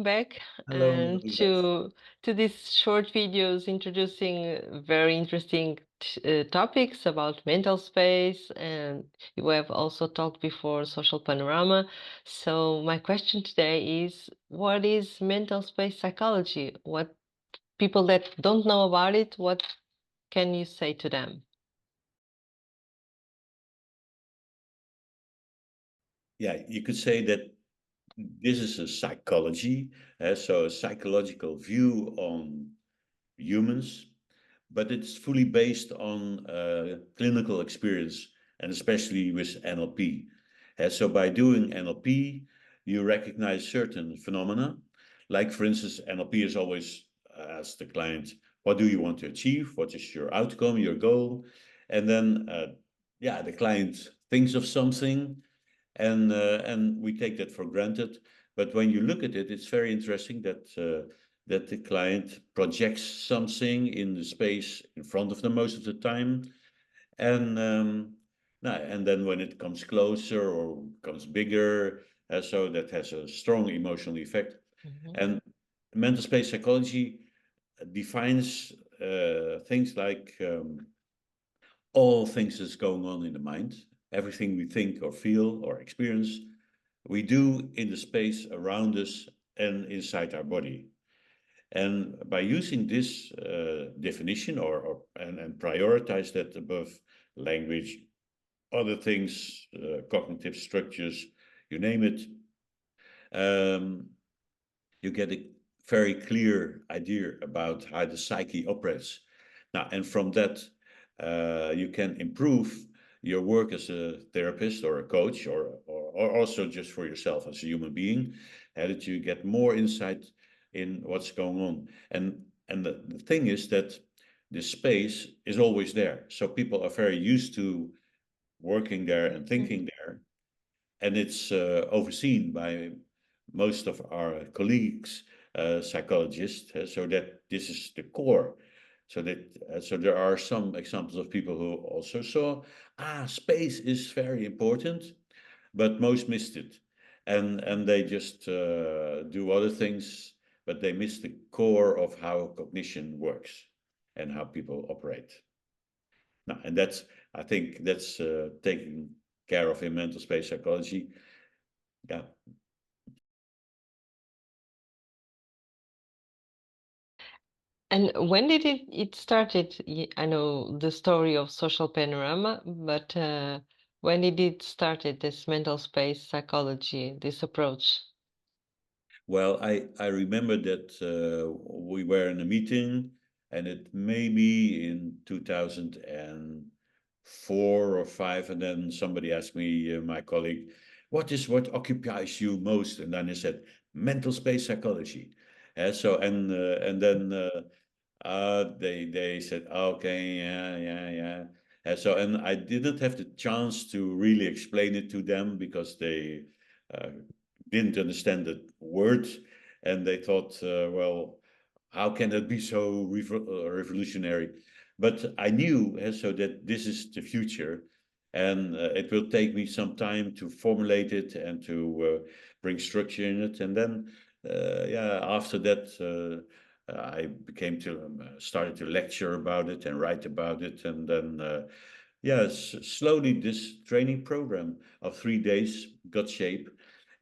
back Hello, and Lucas. to these short videos introducing very interesting topics about mental space, and you have also talked before social panorama. So my question today is, what is mental space psychology? What people that don't know about it, what can you say to them? Yeah, you could say that this is a psychology, so a psychological view on humans, but it's fully based on clinical experience and especially with NLP. So by doing NLP, you recognize certain phenomena. Like, for instance, NLP is always ask the client, what do you want to achieve? What is your outcome, your goal? And then, yeah, the client thinks of something, and we take that for granted. But when you look at it, it's very interesting that the client projects something in the space in front of them most of the time, and and then when it comes closer or comes bigger, so that has a strong emotional effect. Mhm. And mental space psychology defines things like all things that's going on in the mind, everything we think or feel or experience, we do in the space around us and inside our body. And by using this definition and prioritize that above language, other things, cognitive structures, you name it, um, you get a very clear idea about how the psyche operates. Now, and from that, you can improve your work as a therapist or a coach, or also just for yourself as a human being, and that you get more insight in what's going on. And the thing is that the space is always there. So people are very used to working there and thinking there, and it's overseen by most of our colleagues, psychologists, so that this is the core. So there are some examples of people who also saw, space is very important, but most missed it, and they just do other things, but they miss the core of how cognition works and how people operate. Now, and that's I think that's taken care of in mental space psychology. Yeah. And when did it started? I know the story of social panorama, but when did it started, this mental space psychology, this approach? Well, I remember that we were in a meeting, and it may be in 2004 or five, and then somebody asked me, my colleague, what occupies you most? And then I said, mental space psychology. And then they said, okay, yeah. And I didn't have the chance to really explain it to them because they uh, didn't understand the word, and they thought, well, how can it be so revolutionary? But I knew, so that this is the future, and it will take me some time to formulate it and to bring structure in it, and then yeah, after that. I became to started to lecture about it and write about it, and then yes, slowly this training program of 3 days got shape,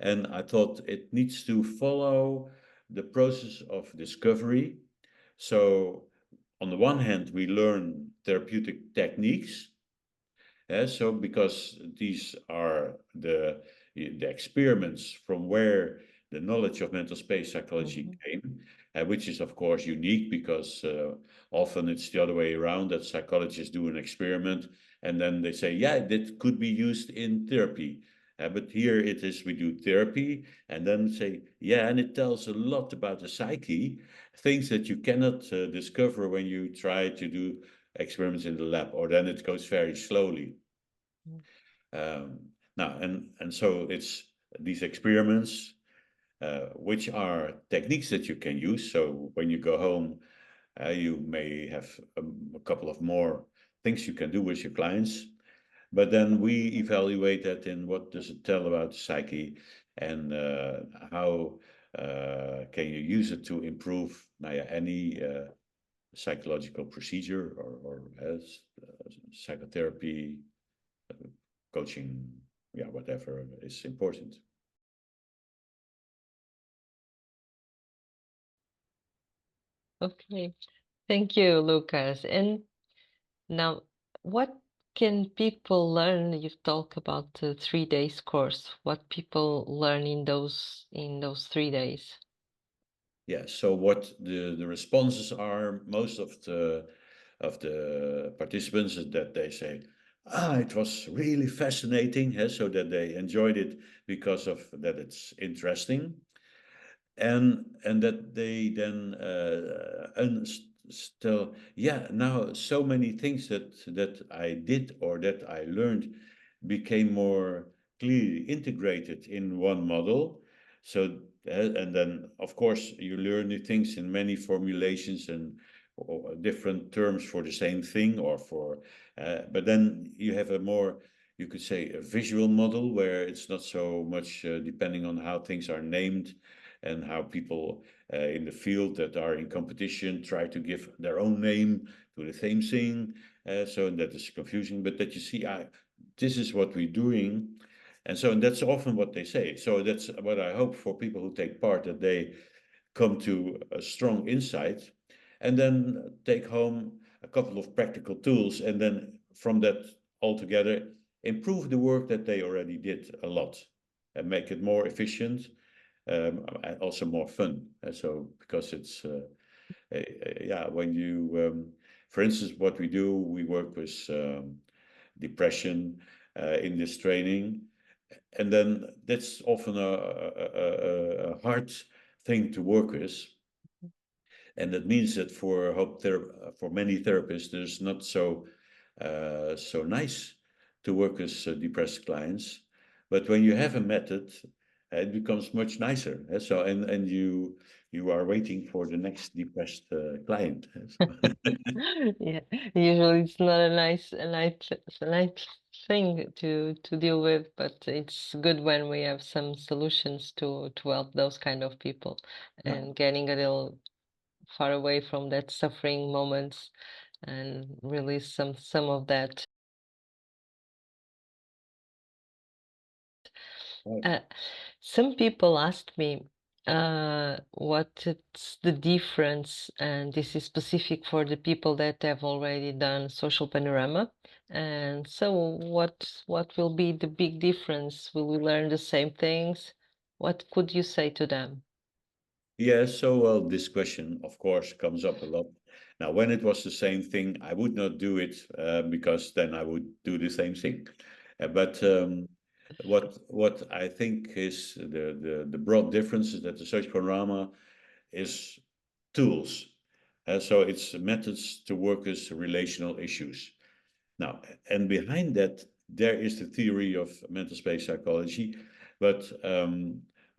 and I thought it needs to follow the process of discovery. So on the one hand, we learn therapeutic techniques, so because these are the experiments from where the knowledge of mental space psychology Mhm. came, which is of course unique because often it's the other way around, that psychologists do an experiment and then they say, yeah, that could be used in therapy. But here it is, we do therapy and then say, yeah, and it tells a lot about the psyche, things that you cannot discover when you try to do experiments in the lab, or then it goes very slowly. Mm. Um, Now, and so it's these experiments, which are techniques that you can use. So when you go home, you may have a couple of more things you can do with your clients. But then we evaluate that in what does it tell about the psyche, and how Can you use it to improve any psychological procedure or as psychotherapy, coaching, yeah, whatever is important. Okay. Thank you, Lucas. And now, what can people learn? You talk about the 3 days course. What people learn in those 3 days? Yeah, so what the responses are, most of the participants is that they say, it was really fascinating, so that they enjoyed it because of that it's interesting, and that they then still, yeah, now so many things that I did or that I learned became more clearly integrated in one model. So and then of course you learn new things in many formulations and or different terms for the same thing or for but then you have a more, you could say, a visual model where it's not so much depending on how things are named and how people in the field that are in competition try to give their own name to the same thing. So that is confusing, but that you see, this is what we're doing. And that's often what they say. So that's what I hope for people who take part, that they come to a strong insight and then take home a couple of practical tools and then from that altogether improve the work that they already did a lot and make it more efficient, and also more fun. So because it's yeah, when you for instance, what we do, we work with depression in this training, and then that's often a hard thing to work with, and that means that for many therapists, it's not so nice to work with depressed clients. But when you have a method, it becomes much nicer. So and you are waiting for the next depressed client. Yeah, usually it's not a nice thing to deal with, but it's good when we have some solutions to help those kind of people Yeah. and getting a little far away from that suffering moments and release some of that. Right. Uh, some people ask me what is the difference, and this is specific for the people that have already done social panorama. And so, what will be the big difference? Will we learn the same things? What could you say to them? Yeah, so well, this question, of course, comes up a lot. Now, when it was the same thing, I would not do it because then I would do the same thing. But what I think is the broad difference is that the search panorama is tools. So it's methods to work with relational issues. Now, and behind that, there is the theory of mental space psychology, but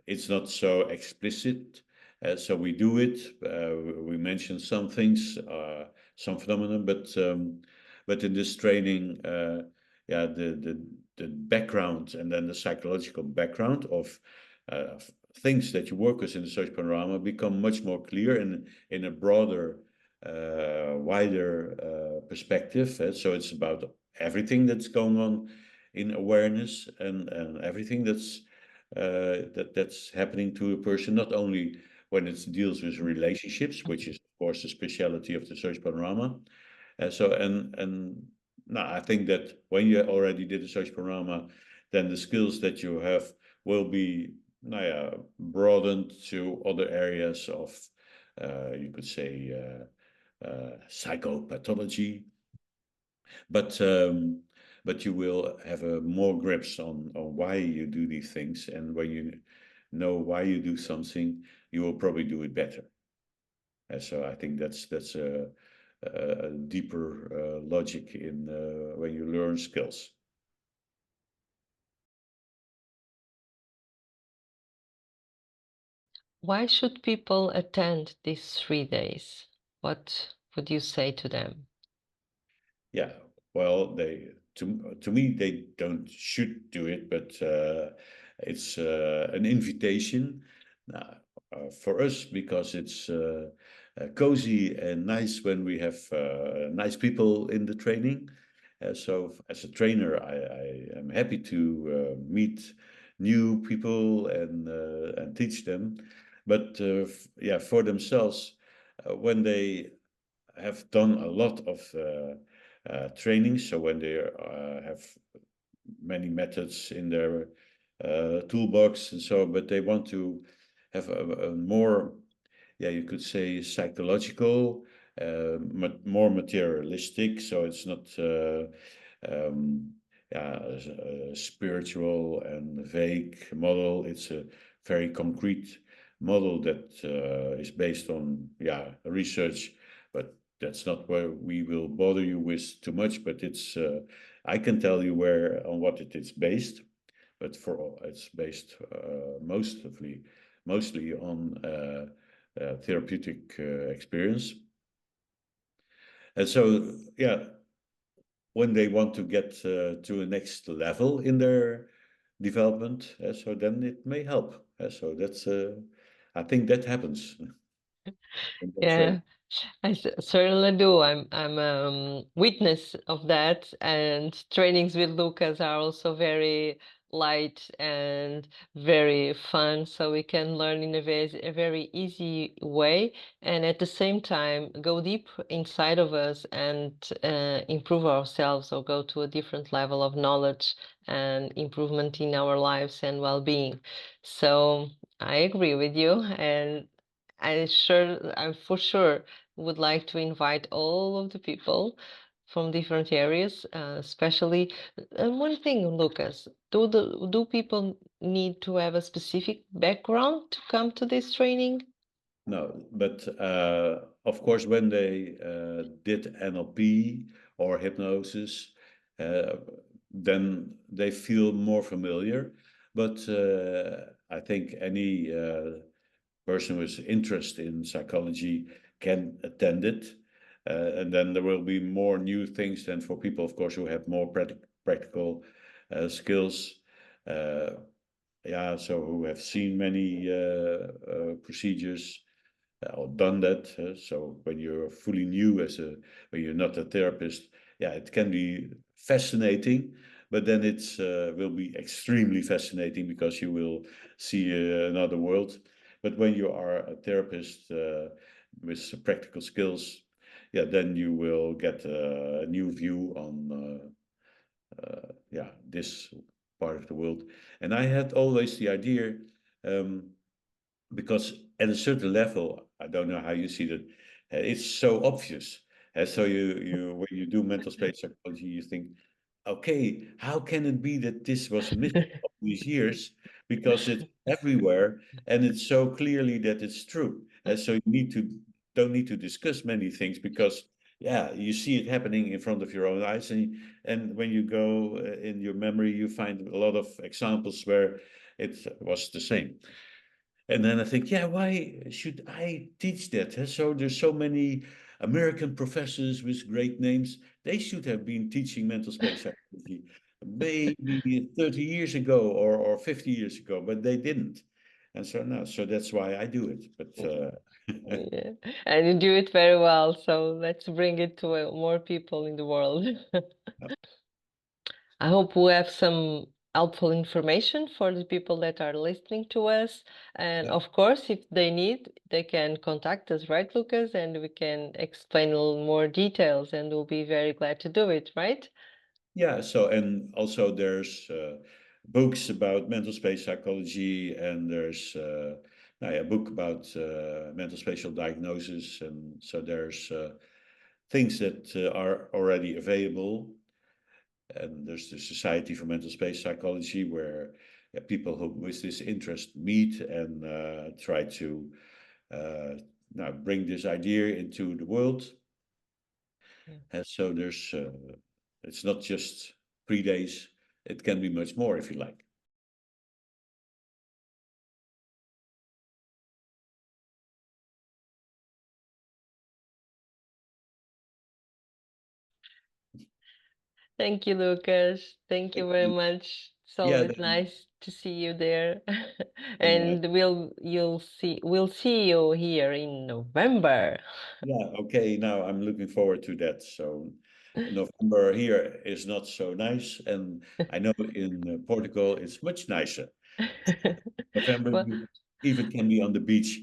it's not so explicit. So we do it. We mention some things, some phenomena, but in this training, yeah, the background and then the psychological background of things that you work with in the search panorama become much more clear and in a broader wider perspective. So it's about everything that's going on in awareness and everything that's happening to a person, not only when it deals with relationships, which is of course the speciality of the search panorama. And no, I think that when you already did a search panorama, then the skills that you have will be broadened to other areas of, you could say, psychopathology, but um, but you will have more grips on why you do these things, and when you know why you do something, you will probably do it better. And so I think that's a deeper logic in when you learn skills. Why should people attend these 3 days? What would you say to them? Yeah, well, they to me they don't should do it, but it's an invitation. Now, for us, because it's cozy and nice when we have nice people in the training. So, as a trainer, I am happy to meet new people and teach them. But yeah, for themselves, when they have done a lot of training, so when they have many methods in their toolbox and so, but they want to have a more, yeah, you could say psychological, more materialistic. So it's not, um, yeah, a spiritual and vague model. It's a very concrete model that is based on, yeah, research, but that's not where we will bother you with too much. But it's, I can tell you where on what it is based, but for all, it's based mostly on therapeutic experience. And so, yeah, when they want to get to a next level in their development, so then it may help. So that's, I think that happens in the training. Yeah, certainly do. I'm witness of that, and trainings with Lucas are also very light and very fun, so we can learn in a very easy way, and at the same time go deep inside of us and improve ourselves or go to a different level of knowledge and improvement in our lives and well-being. So I agree with you, and I for sure would like to invite all of the people from different areas, especially. And one thing, Lucas, do people need to have a specific background to come to this training? No, but of course, when they did NLP or hypnosis, uh, then they feel more familiar. But I think any person with interest in psychology can attend it. And then there will be more new things than for people, of course, who have more practical skills. Uh, yeah, so who have seen many procedures or done that. So when you're fully new when you're not a therapist, yeah, it can be fascinating, but then it's will be extremely fascinating because you will see another world. But when you are a therapist with practical skills, yeah, then you will get a new view on yeah, this part of the world. And I had always the idea. Um, because at a certain level, I don't know how you see that, it's so obvious. So you when you do mental space psychology, you think, okay, how can it be that this was missing all these years? Because it's everywhere, and it's so clearly that it's true. So you don't need to discuss many things because yeah, you see it happening in front of your own eyes, and when you go in your memory, you find a lot of examples where it was the same. And then I think, yeah, why should I teach that? So there's so many American professors with great names. They should have been teaching mental space psychology maybe 30 years ago or 50 years ago, but they didn't. And so now, so that's why I do it. But Yeah, and you do it very well. So let's bring it to more people in the world. I hope we have some helpful information for the people that are listening to us. And yeah, of course, if they need, they can contact us, right, Lucas? And we can explain a little more details, and we'll be very glad to do it, right? yeah. So and also there's books about mental space psychology, and there's a book about mental spatial diagnosis, and so there's things that are already available. And there's the Society for Mental Space Psychology, where people who with this interest meet and try to uh, now bring this idea into the world. Yeah. And so there's, it's not just 3 days; it can be much more if you like. Thank you, Lucas. Thank you Thank very you. much. It's Yeah, always then, nice. to see you there. Yeah. And we'll see you here in November. Yeah, okay. Now I'm looking forward to that. So November here is not so nice, and I know in Portugal it's much nicer. November Well, you even can be on the beach.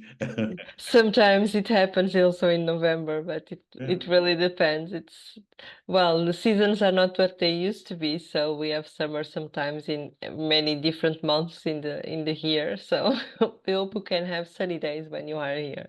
sometimes it happens also in November, but it Yeah. really depends. Well, the seasons are not what they used to be, so we have summer sometimes in many different months in the year. So we hope you can have sunny days when you are here.